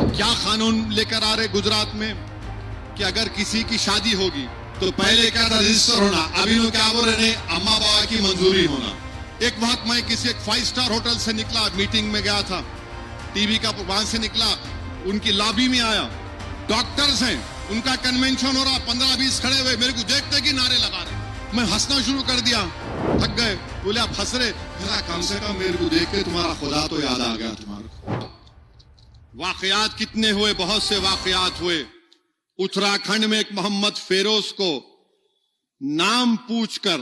अब क्या कानून लेकर आ रहे गुजरात में कि अगर किसी की शादी होगी तो पहले क्या था, रजिस्टर होना। अभी लोग क्या बोल रहे हैं, अम्मा बाबा की मंजूरी होना। एक वक्त मैं किसी एक 5 स्टार होटल से निकला, मीटिंग में गया था, टीवी का वहां से निकला, उनकी लॉबी में आया, डॉक्टर्स हैं, उनका कन्वेंशन हो रहा, 15-20 खड़े हुए मेरे को देखते कि नारे लगा रहे। मैं हंसना शुरू कर दिया, थक गए, बोले आप हंस रहे, कम से कम मेरे को देख के तुम्हारा खुदा तो याद आ गया तुम्हारा। वाकयात कितने हुए, बहुत से वाकयात हुए। उत्तराखंड में एक मोहम्मद फेरोज को नाम पूछकर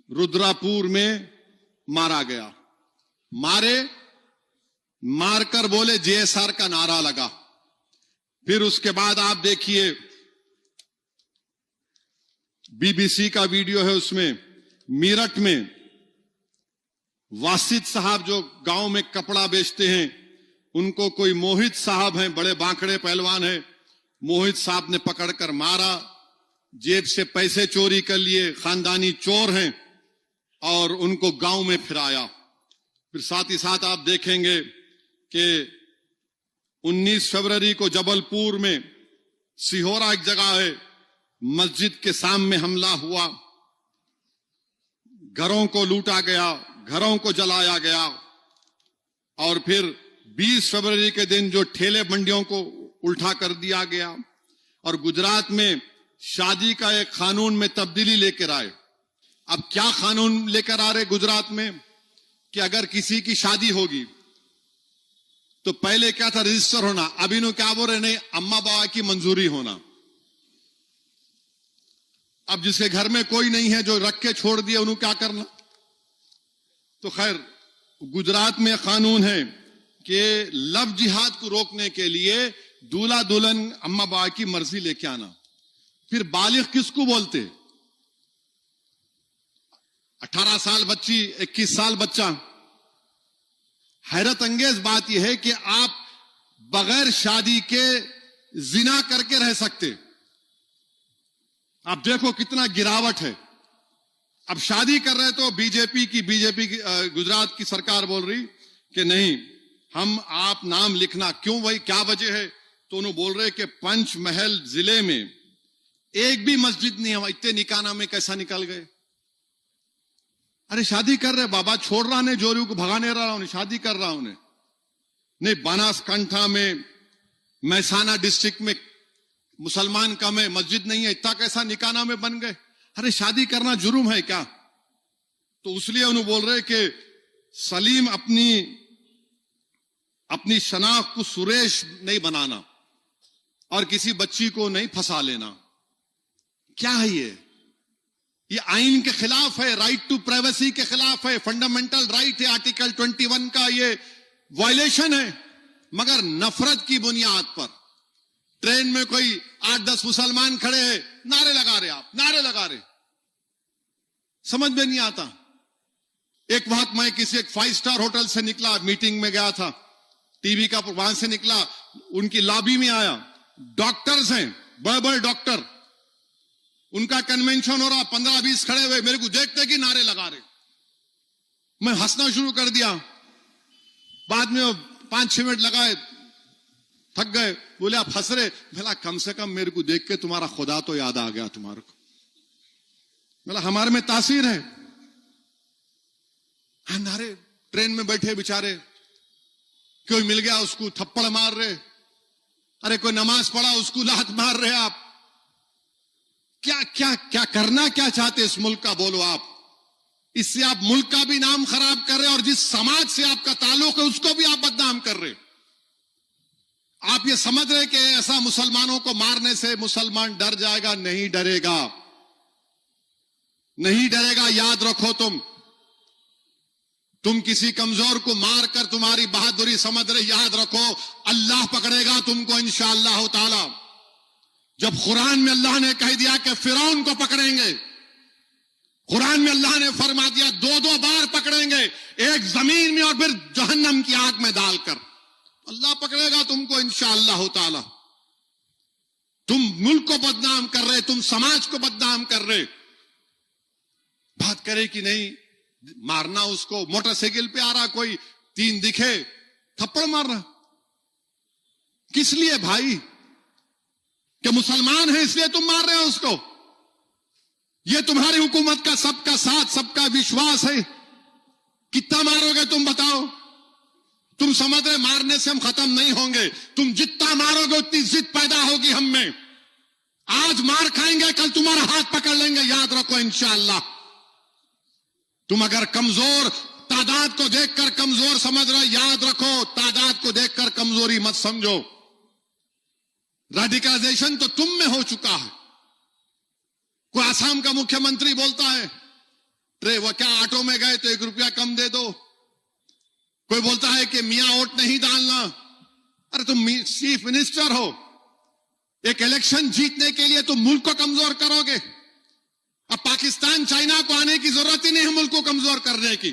रुद्रापुर में मारा गया। मारकर बोले जेएसआर का नारा लगा। फिर उसके बाद आप देखिए, बीबीसी का वीडियो है, उसमें मीरठ में वासिद साहब जो गांव में कपड़ा बेचते हैं, उनको कोई मोहित साहब हैं, बड़े बांकड़े पहलवान हैं, मोहित साहब ने पकड़कर मारा, जेब से पैसे चोरी कर लिए, खानदानी चोर हैं, और उनको गांव में फिराया। फिर साथ ही साथ आप देखेंगे कि 19 फरवरी को जबलपुर में सिहोरा एक जगह है, मस्जिद के सामने हमला हुआ, घरों को लूटा गया, घरों को जलाया गया। और फिर 20 फरवरी के दिन जो ठेले मंडियों को उल्टा कर दिया गया। और गुजरात में शादी का एक कानून में तब्दीली लेकर आए। अब क्या कानून लेकर आ रहे गुजरात में कि अगर किसी की शादी होगी तो पहले क्या था, रजिस्टर होना। अभी नो क्या बोल रहे, नहीं, अम्मा बाबा की मंजूरी होना। अब जिसके घर में कोई नहीं है, जो रख के छोड़ दिया, उन्हें क्या करना। तो खैर, गुजरात में कानून है कि लव जिहाद को रोकने के लिए दूल्हा दुल्हन अम्मा बाबा की मर्जी लेके आना। फिर बालिग किसको बोलते, 18 साल बच्ची, 21 साल बच्चा। हैरत अंगेज बात यह है कि आप बगैर शादी के जिना करके रह सकते। आप देखो कितना गिरावट है। अब शादी कर रहे तो बीजेपी की गुजरात की सरकार बोल रही कि नहीं, हम आप नाम लिखना। क्यों भाई, क्या वजह है? तो उन्होंने बोल रहे कि पंचमहल जिले में एक भी मस्जिद नहीं है, इतने निकाना में कैसा निकल गए। अरे शादी कर रहे बाबा, छोड़ रहा ने जोरू को, भगाने रहा उन्हें, शादी कर रहा उन्हें नहीं। बनासकांठा में, महसाना डिस्ट्रिक्ट में मुसलमान कम है, मस्जिद नहीं है, इतना कैसा निकाना में बन गए। अरे शादी करना जुर्म है क्या? तो इसलिए उन्हें बोल रहे कि सलीम अपनी शनाख्त को सुरेश नहीं बनाना और किसी बच्ची को नहीं फंसा लेना। क्या है ये आइन के खिलाफ है, राइट टू प्राइवेसी के खिलाफ है, फंडामेंटल राइट है, आर्टिकल 21 का ये वायलेशन है। मगर नफरत की बुनियाद पर ट्रेन में कोई 8-10 मुसलमान खड़े हैं, नारे लगा रहे, आप नारे लगा रहे, समझ में नहीं आता। एक वक्त मैं किसी एक 5 स्टार होटल से निकला, मीटिंग में गया था, टीवी का वहां से निकला, उनकी लॉबी में आया, डॉक्टर्स हैं, बड़े बड़े डॉक्टर, उनका कन्वेंशन हो रहा, 15-20 खड़े हुए मेरे को देखते कि नारे लगा रहे। मैं हंसना शुरू कर दिया, बाद में 5-6 मिनट लगाए, थक गए, बोले आप हंस रहे, भला कम से कम मेरे को देख के तुम्हारा खुदा तो याद आ गया तुम्हारे को। बोला हमारे में तासीर है। नारे, ट्रेन में बैठे बेचारे, कोई मिल गया उसको थप्पड़ मार रहे, अरे कोई नमाज पढ़ा उसको लात मार रहे। आप क्या क्या क्या करना क्या चाहते इस मुल्क का, बोलो आप। इससे आप मुल्क का भी नाम खराब कर रहे और जिस समाज से आपका ताल्लुक है उसको भी आप बदनाम कर रहे। आप ये समझ रहे कि ऐसा मुसलमानों को मारने से मुसलमान डर जाएगा? नहीं डरेगा, नहीं डरेगा। याद रखो, तुम किसी कमजोर को मारकर तुम्हारी बहादुरी समझ रहे, याद रखो अल्लाह पकड़ेगा तुमको इंशाअल्लाह ताला। जब कुरान में अल्लाह ने कह दिया कि फिरौन को पकड़ेंगे, कुरान में अल्लाह ने फरमा दिया 2-2 बार पकड़ेंगे, एक जमीन में और फिर जहन्नम की आग में डालकर, अल्लाह पकड़ेगा तुमको इंशाअल्लाह ताला। तुम मुल्क को बदनाम कर रहे, तुम समाज को बदनाम कर रहे। बात करे कि नहीं मारना उसको, मोटरसाइकिल पे आ रहा कोई, 3 दिखे, थप्पड़ मार रहा। किस लिए भाई? कि मुसलमान है इसलिए तुम मार रहे हो उसको? ये तुम्हारी हुकूमत का सबका साथ, सबका विश्वास है। कितना मारोगे तुम बताओ? तुम समझ रहे मारने से हम खत्म नहीं होंगे। तुम जितना मारोगे उतनी जिद पैदा होगी हम में। आज मार खाएंगे, कल तुम्हारा हाथ पकड़ लेंगे, याद रखो इंशाअल्लाह। तुम अगर कमजोर तादाद को देखकर कमजोर समझ रहे, याद रखो तादाद को देखकर कमजोरी मत समझो। रेडिकलाइजेशन तो तुम में हो चुका है। कोई आसाम का मुख्यमंत्री बोलता है वो क्या ऑटो में गए तो 1 रुपया कम दे दो। कोई बोलता है कि मियां वोट नहीं डालना। अरे तुम चीफ मिनिस्टर हो, एक इलेक्शन जीतने के लिए तुम मुल्क को कमजोर करोगे? अब पाकिस्तान चाइना को आने की जरूरत ही नहीं है मुल्क को कमजोर करने की।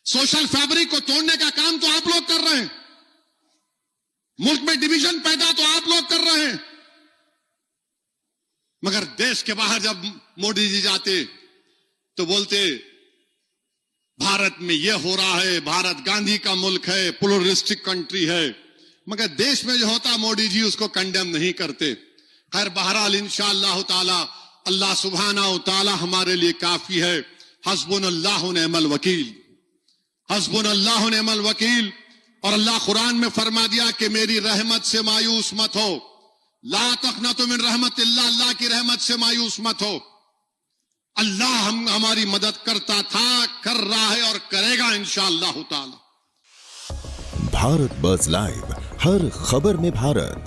सोशल फैब्रिक को तोड़ने का काम तो आप लोग कर रहे हैं। मुल्क में डिवीजन पैदा तो आप लोग कर रहे हैं। मगर देश के बाहर जब मोदी जी जाते तो बोलते भारत में यह हो रहा है, भारत गांधी का मुल्क है, प्लूरलिस्टिक कंट्री है। मगर देश में जो होता मोदी जी उसको कंडेम नहीं करते। खैर बहरहाल इंशाअल्लाह ताला अल्लाह सुब्हानहू ताला हमारे लिए काफी है। हस्बुनल्लाहु निअमल वकील, हस्बुनल्लाहु निअमल वकील। और अल्लाह कुरान में फरमा दिया कि मेरी रहमत से मायूस मत हो। ला तक़नतु मिन रहमतिल्लाह, अल्लाह की रहमत से मायूस मत हो। अल्लाह हमारी मदद करता था, कर रहा है और करेगा इंशाअल्लाह ताला। भारत बज़ लाइव, हर खबर में भारत।